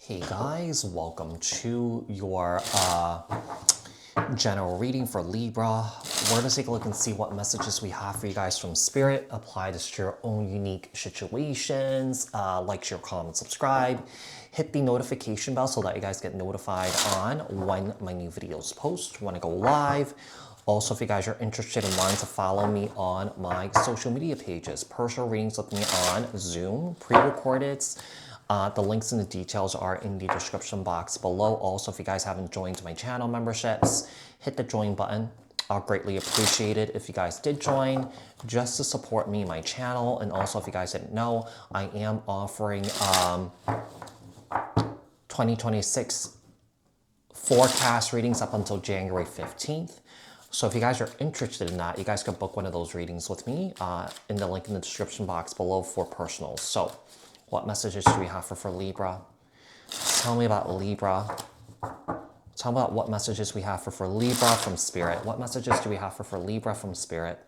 Hey guys, welcome to your general reading for Libra. We're going to take a look and see what messages we have for you guys from Spirit. Apply this to your own unique situations. Like, share, comment, subscribe. Hit the notification bell so that you guys get notified on when my new videos post, when I go live. Also, if you guys are interested in wanting to follow me on my social media pages, personal readings with me on Zoom, pre-recorded. The links and the details are in the description box below. Also, if you guys haven't joined my channel memberships, hit the join button. I'll greatly appreciate it if you guys did join, just to support me, my channel. And also, if you guys didn't know, I am offering 2026 forecast readings up until January 15th. So if you guys are interested in that, you guys can book one of those readings with me in the link in the description box below for personals. So what messages do we have for Libra? Tell me about Libra. Tell me about what messages we have for Libra from Spirit. What messages do we have for Libra from Spirit?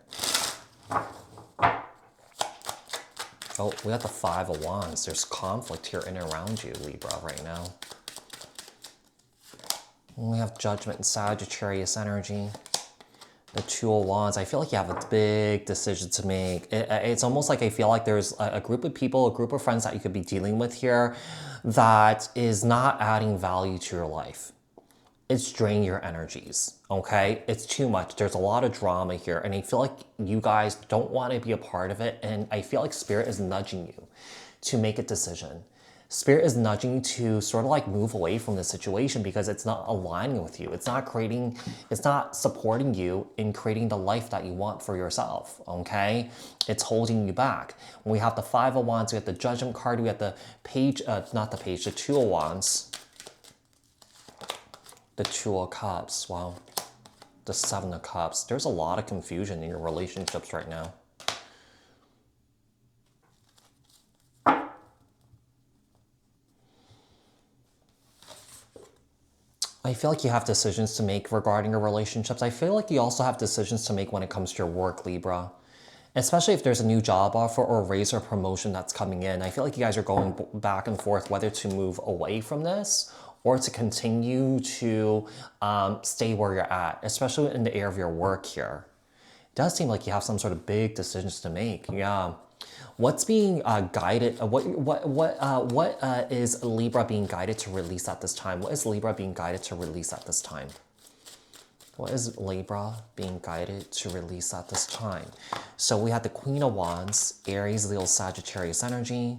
Oh, we got the Five of Wands. There's conflict here in and around you, Libra, right now. We have Judgment and Sagittarius energy. The Two of Wands. I feel like you have a big decision to make. It's almost like I feel like there's a group of people, a group of friends that you could be dealing with here that is not adding value to your life. It's draining your energies, okay? It's too much. There's a lot of drama here, and I feel like you guys don't want to be a part of it, and I feel like Spirit is nudging you to make a decision. Spirit is nudging you to sort of like move away from the situation because it's not aligning with you. It's not supporting you in creating the life that you want for yourself, okay? It's holding you back. When we have the Five of Wands, we have the Judgment card, we have the Page, the Two of Wands. The Two of Cups, wow. The Seven of Cups. There's a lot of confusion in your relationships right now. I feel like you have decisions to make regarding your relationships. I feel like you also have decisions to make when it comes to your work, Libra. Especially if there's a new job offer or a raise or promotion that's coming in. I feel like you guys are going back and forth whether to move away from this or to continue to stay where you're at, especially in the area of your work here. It does seem like you have some sort of big decisions to make, yeah. What's being guided? What is Libra being guided to release at this time? What is Libra being guided to release at this time? What is Libra being guided to release at this time? So we have the Queen of Wands, Aries, Leo, Sagittarius energy.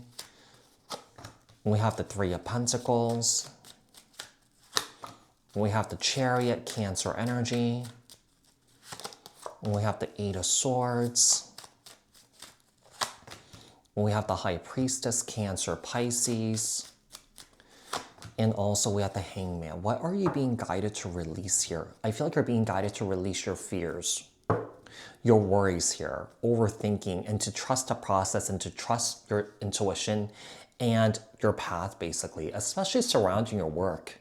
We have the Three of Pentacles. We have the Chariot, Cancer energy. We have the Eight of Swords. We have the High Priestess, Cancer, Pisces. And also we have the Hangman. What are you being guided to release here? I feel like you're being guided to release your fears, your worries here, overthinking, and to trust the process and to trust your intuition and your path, basically, especially surrounding your work.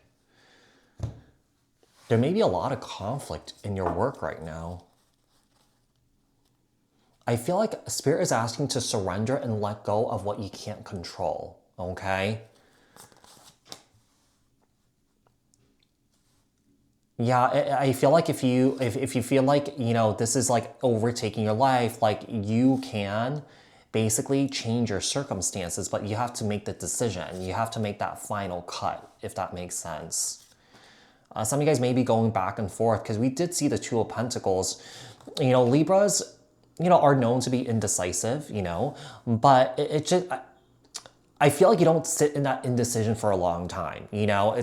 There may be a lot of conflict in your work right now. I feel like Spirit is asking to surrender and let go of what you can't control, okay? Yeah, I feel like if you feel like, you know, this is like overtaking your life, like you can basically change your circumstances, but you have to make the decision. You have to make that final cut, if that makes sense. Some of you guys may be going back and forth because we did see the Two of Pentacles. You know, Libras, you know, are known to be indecisive, you know, but it just, I feel like you don't sit in that indecision for a long time, you know,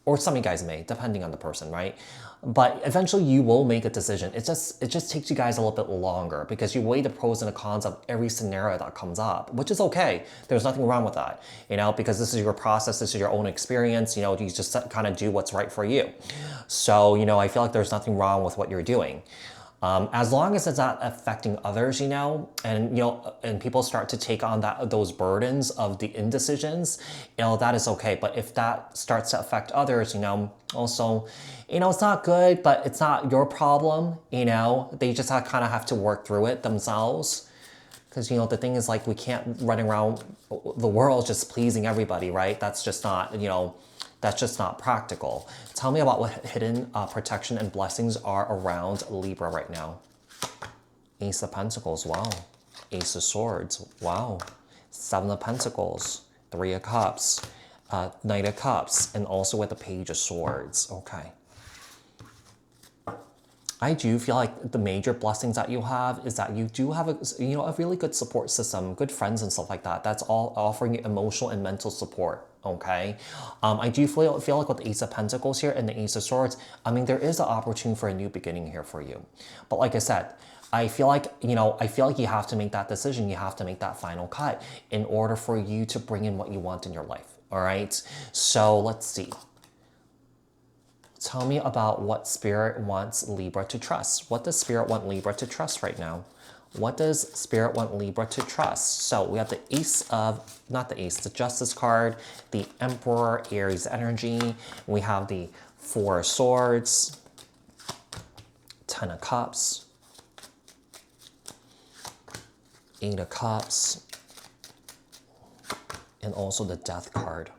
or some of you guys may, depending on the person, right? But eventually you will make a decision. It just takes you guys a little bit longer because you weigh the pros and the cons of every scenario that comes up, which is okay. There's nothing wrong with that, you know, because this is your process, this is your own experience, you know, you just kind of do what's right for you. So, you know, I feel like there's nothing wrong with what you're doing. As long as it's not affecting others, you know, and, you know, and people start to take on those burdens of the indecisions, you know, that is okay. But if that starts to affect others, you know, also, you know, it's not good, but it's not your problem, you know, they just kind of have to work through it themselves. Because, you know, the thing is, like, we can't run around the world just pleasing everybody, right? That's just not, you know, that's just not practical. Tell me about what hidden protection and blessings are around Libra right now. Ace of Pentacles, wow. Ace of Swords, wow. Seven of Pentacles, Three of Cups, Knight of Cups, and also with the Page of Swords, okay. I do feel like the major blessings that you have is that you do have a really good support system, good friends and stuff like that. That's all offering you emotional and mental support. Okay, I do feel like with the Ace of Pentacles here and the Ace of Swords, I mean, there is an opportunity for a new beginning here for you. But like I said, I feel like you have to make that decision. You have to make that final cut in order for you to bring in what you want in your life. All right, so let's see. Tell me about what Spirit wants Libra to trust. What does Spirit want Libra to trust right now? What does Spirit want Libra to trust? So we have the the Justice card, the Emperor, Aries energy. We have the Four of Swords, Ten of Cups, Eight of Cups, and also the Death card.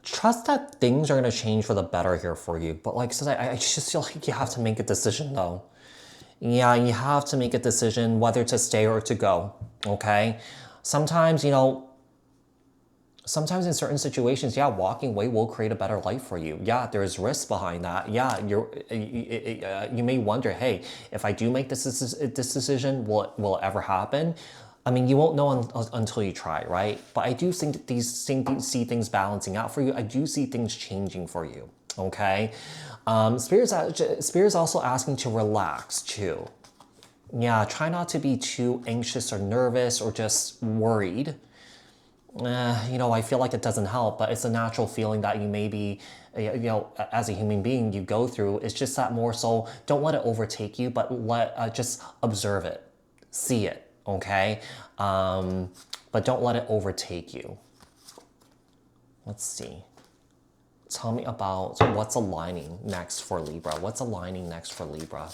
Trust that things are going to change for the better here for you. But like I said, I just feel like you have to make a decision though. Yeah, you have to make a decision whether to stay or to go, okay? Sometimes, you know, sometimes in certain situations, yeah, walking away will create a better life for you. Yeah, there's risk behind that. Yeah, you may wonder, hey, if I do make this decision, will it ever happen? I mean, you won't know until you try, right? But I do think that see things balancing out for you. I do see things changing for you, okay? Spirit's also asking to relax too. Yeah, try not to be too anxious or nervous or just worried. You know, I feel like it doesn't help, but it's a natural feeling that you may be, you know, as a human being, you go through. It's just that more so, don't let it overtake you, but just observe it, see it. Okay, but don't let it overtake you. Let's see. Tell me about what's aligning next for Libra. What's aligning next for Libra?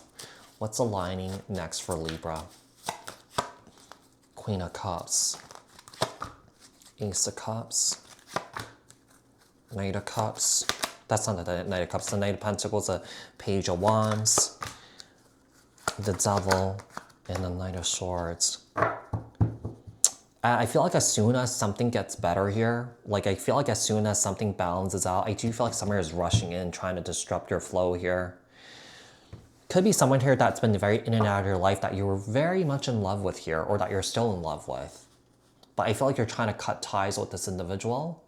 What's aligning next for Libra? Queen of Cups, Ace of Cups, Knight of Cups. That's not the Knight of Cups. The Knight of Pentacles, the Page of Wands, the Devil, and the Knight of Swords. I feel like as soon as something gets better here, like I feel like as soon as something balances out, I do feel like someone is rushing in, trying to disrupt your flow here. Could be someone here that's been very in and out of your life that you were very much in love with here, or that you're still in love with. But I feel like you're trying to cut ties with this individual.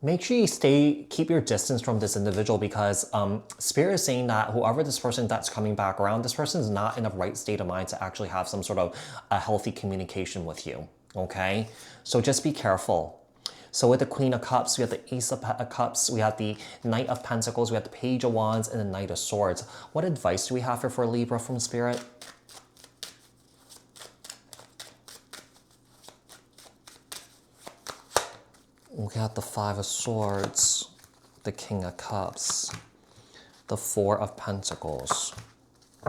Make sure you keep your distance from this individual, because Spirit is saying that whoever this person that's coming back around, this person is not in the right state of mind to actually have some sort of a healthy communication with you, okay? So just be careful. So with the Queen of Cups, we have the Ace of Cups, we have the Knight of Pentacles, we have the Page of Wands, and the Knight of Swords. What advice do we have here for Libra from Spirit? We got the Five of Swords, the King of Cups, the Four of Pentacles,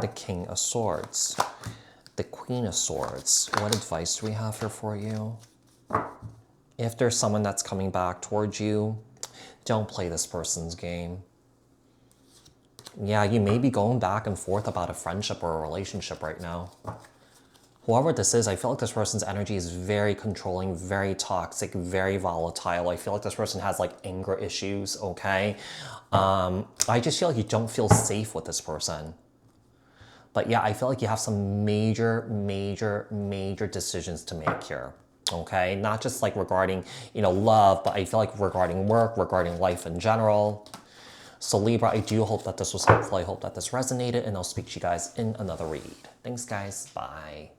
the King of Swords, the Queen of Swords. What advice do we have here for you? If there's someone that's coming back towards you, don't play this person's game. Yeah, you may be going back and forth about a friendship or a relationship right now. Whoever this is, I feel like this person's energy is very controlling, very toxic, very volatile. I feel like this person has like anger issues, okay? I just feel like you don't feel safe with this person. But yeah, I feel like you have some major decisions to make here, okay? Not just like regarding, you know, love, but I feel like regarding work, regarding life in general. So Libra, I do hope that this was helpful. I hope that this resonated, and I'll speak to you guys in another read. Thanks, guys. Bye.